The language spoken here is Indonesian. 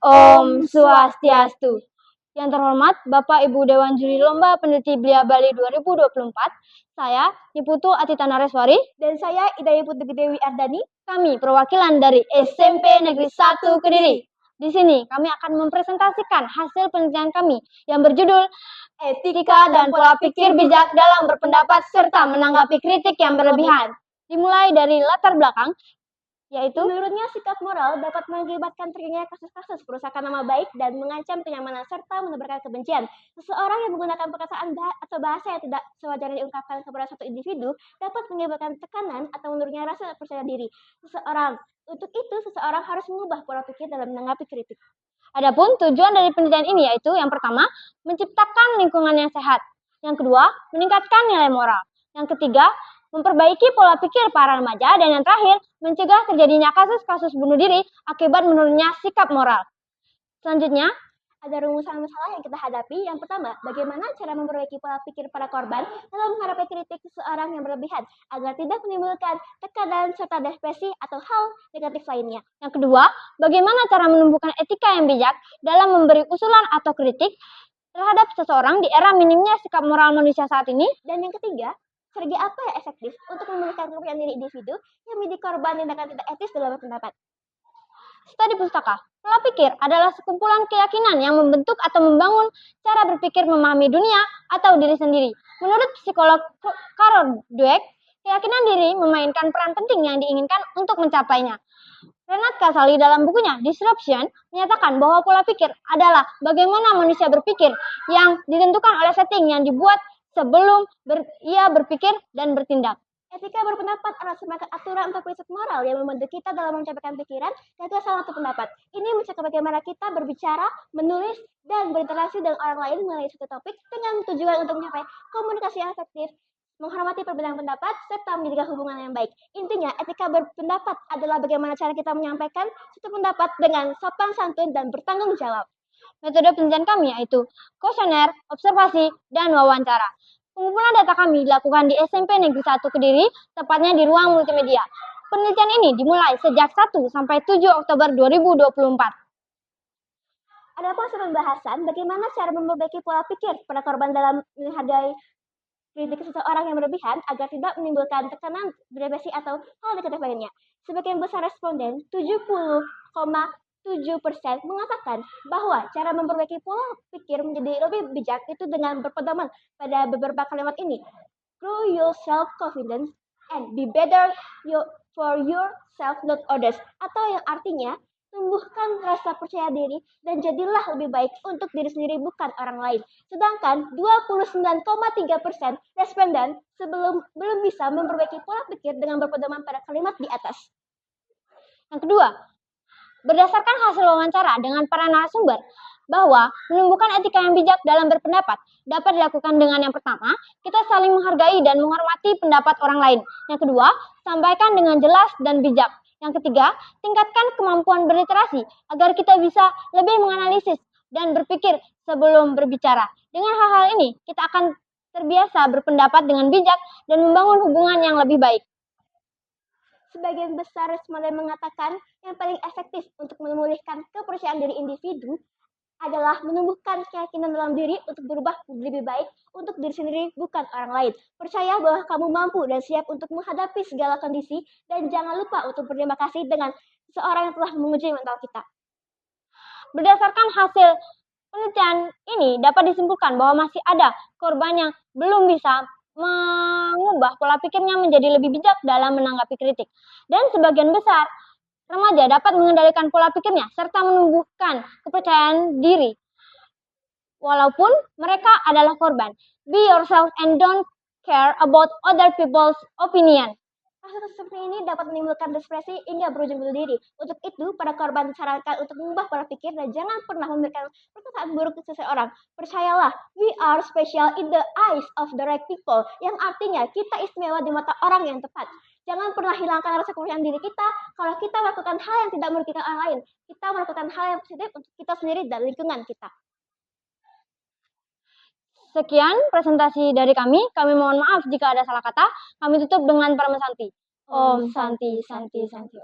Om Swastiastu. Yang terhormat Bapak Ibu Dewan Juri Lomba Peneliti Belia Bali 2024, saya Niputu Atita Nareswari, dan saya Ida Putri Dewi Ardani. Kami perwakilan dari SMP Negeri 1 Kediri. Di sini kami akan mempresentasikan hasil penelitian kami yang berjudul Etika dan Pola Pikir Bijak dalam Berpendapat serta Menanggapi Kritik yang Berlebihan. Dimulai dari latar belakang, yaitu menurutnya sikap moral dapat mengakibatkan terjadinya kasus-kasus perusakan nama baik dan mengancam kenyamanan serta menebarkan kebencian. Seseorang yang menggunakan perkataan atau bahasa yang tidak sewajarnya diungkapkan kepada satu individu dapat mengakibatkan tekanan atau menurunnya rasa percaya diri seseorang. Untuk itu, seseorang harus mengubah pola pikir dalam menanggapi kritik. Adapun tujuan dari penelitian ini yaitu yang pertama, menciptakan lingkungan yang sehat. Yang kedua, meningkatkan nilai moral. Yang ketiga, memperbaiki pola pikir para remaja, dan yang terakhir, mencegah terjadinya kasus-kasus bunuh diri akibat menurunnya sikap moral. Selanjutnya, ada rumusan masalah yang kita hadapi. Yang pertama, bagaimana cara memperbaiki pola pikir para korban dalam menghadapi kritik seseorang yang berlebihan agar tidak menimbulkan tekanan serta depresi atau hal negatif lainnya. Yang kedua, bagaimana cara menumbuhkan etika yang bijak dalam memberi usulan atau kritik terhadap seseorang di era minimnya sikap moral manusia saat ini. Dan yang ketiga, strategi apa yang efektif untuk memulihkan kepercayaan diri individu yang menjadi korban tindakan tidak etis dalam berpendapat? Studi pustaka. Pola pikir adalah sekumpulan keyakinan yang membentuk atau membangun cara berpikir memahami dunia atau diri sendiri. Menurut psikolog Carol Dweck, keyakinan diri memainkan peran penting yang diinginkan untuk mencapainya. Renat Kasali dalam bukunya Disruption menyatakan bahwa pola pikir adalah bagaimana manusia berpikir yang ditentukan oleh setting yang dibuat sebelum ia berpikir dan bertindak. Etika berpendapat adalah semacam aturan atau prinsip moral yang membantu kita dalam mencapai pikiran dan kesan atau pendapat. Ini mencakup bagaimana kita berbicara, menulis, dan berinteraksi dengan orang lain mengenai suatu topik dengan tujuan untuk mencapai komunikasi yang efektif, menghormati perbedaan pendapat, serta menjaga hubungan yang baik. Intinya, etika berpendapat adalah bagaimana cara kita menyampaikan suatu pendapat dengan sopan santun dan bertanggung jawab. Metode penelitian kami yaitu kuesioner, observasi, dan wawancara. Pengumpulan data kami dilakukan di SMP Negeri 1 Kediri, tepatnya di ruang multimedia. Penelitian ini dimulai sejak 1 sampai 7 Oktober 2024. Ada proses pembahasan bagaimana cara memperbaiki pola pikir pada korban dalam menghargai kritik seseorang yang berlebihan agar tidak menimbulkan tekanan, depresi, atau hal negatif lainnya. Sebagian besar responden, 70,7% mengatakan bahwa cara memperbaiki pola pikir menjadi lebih bijak itu dengan berpedoman pada beberapa kalimat ini. Grow your self-confidence and be better for yourself, not others. Atau yang artinya, tumbuhkan rasa percaya diri dan jadilah lebih baik untuk diri sendiri bukan orang lain. Sedangkan 29,3% responden belum bisa memperbaiki pola pikir dengan berpedoman pada kalimat di atas. Yang kedua, berdasarkan hasil wawancara dengan para narasumber, bahwa menumbuhkan etika yang bijak dalam berpendapat dapat dilakukan dengan yang pertama, kita saling menghargai dan menghormati pendapat orang lain. Yang kedua, sampaikan dengan jelas dan bijak. Yang ketiga, tingkatkan kemampuan berliterasi agar kita bisa lebih menganalisis dan berpikir sebelum berbicara. Dengan hal-hal ini, kita akan terbiasa berpendapat dengan bijak dan membangun hubungan yang lebih baik. Sebagian besar responden mengatakan yang paling efektif untuk memulihkan kepercayaan diri individu adalah menumbuhkan keyakinan dalam diri untuk berubah lebih baik untuk diri sendiri bukan orang lain. Percaya bahwa kamu mampu dan siap untuk menghadapi segala kondisi dan jangan lupa untuk berterima kasih dengan seseorang yang telah menguji mental kita. Berdasarkan hasil penelitian ini dapat disimpulkan bahwa masih ada korban yang belum bisa mengubah pola pikirnya menjadi lebih bijak dalam menanggapi kritik. Dan sebagian besar remaja dapat mengendalikan pola pikirnya serta menumbuhkan kepercayaan diri. Walaupun mereka adalah korban. Be yourself and don't care about other people's opinion. Kasus seperti ini dapat menimbulkan depresi hingga berujung bunuh diri. Untuk itu, para korban disarankan untuk mengubah pola pikir dan jangan pernah memberikan perkataan buruk ke seseorang. Percayalah, we are special in the eyes of the right people, yang artinya kita istimewa di mata orang yang tepat. Jangan pernah hilangkan rasa kepercayaan diri kita kalau kita melakukan hal yang tidak merugikan orang lain. Kita melakukan hal yang positif untuk kita sendiri dan lingkungan kita. Sekian presentasi dari kami. Kami mohon maaf jika ada salah kata. Kami tutup dengan Parama Santi. Om Santi Santi Santi Om.